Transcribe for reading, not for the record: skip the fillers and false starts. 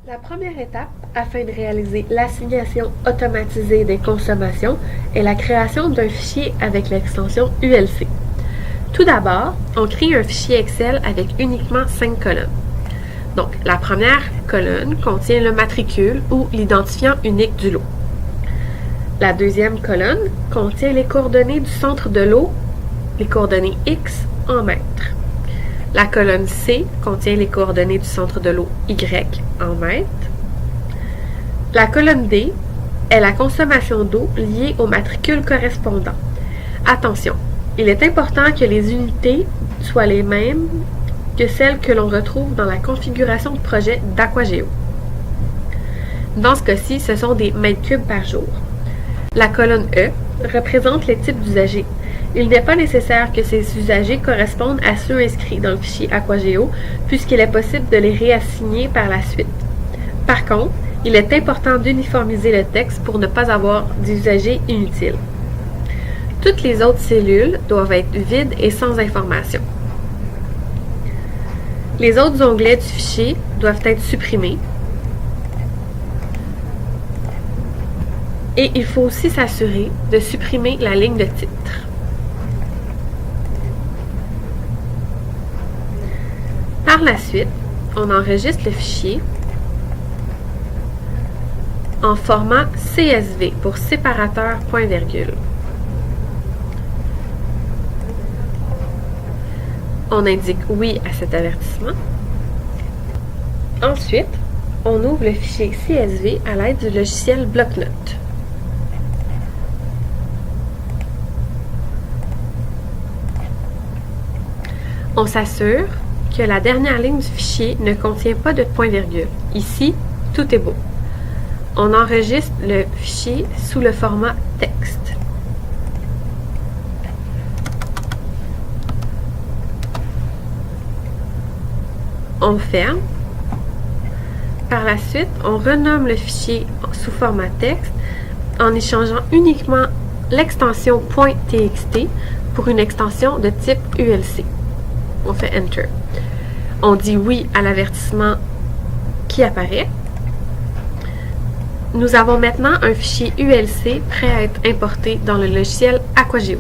La première étape, afin de réaliser l'assignation automatisée des consommations, est la création d'un fichier avec l'extension ULC. Tout d'abord, on crée un fichier Excel avec uniquement 5 colonnes. Donc, la première colonne contient le matricule ou l'identifiant unique du lot. La deuxième colonne contient les coordonnées du centre de lot, les coordonnées X en mètres. La colonne C contient les coordonnées du centre de l'eau Y en mètres. La colonne D est la consommation d'eau liée au matricule correspondant. Attention, il est important que les unités soient les mêmes que celles que l'on retrouve dans la configuration de projet d'Aqua-Géo. Dans ce cas-ci, ce sont des mètres cubes par jour. La colonne E représente les types d'usagers. Il n'est pas nécessaire que ces usagers correspondent à ceux inscrits dans le fichier Aquageo, puisqu'il est possible de les réassigner par la suite. Par contre, il est important d'uniformiser le texte pour ne pas avoir d'usagers inutiles. Toutes les autres cellules doivent être vides et sans information. Les autres onglets du fichier doivent être supprimés. Et il faut aussi s'assurer de supprimer la ligne de titre. Par la suite, on enregistre le fichier en format CSV pour séparateur point-virgule. On indique oui à cet avertissement. Ensuite, on ouvre le fichier CSV à l'aide du logiciel bloc-notes. On s'assure que la dernière ligne du fichier ne contient pas de point-virgule. Ici, tout est beau. On enregistre le fichier sous le format texte. On ferme. Par la suite, on renomme le fichier sous format texte en échangeant uniquement l'extension .txt pour une extension de type ULC. On fait Enter. On dit oui à l'avertissement qui apparaît. Nous avons maintenant un fichier ULC prêt à être importé dans le logiciel Aquageo.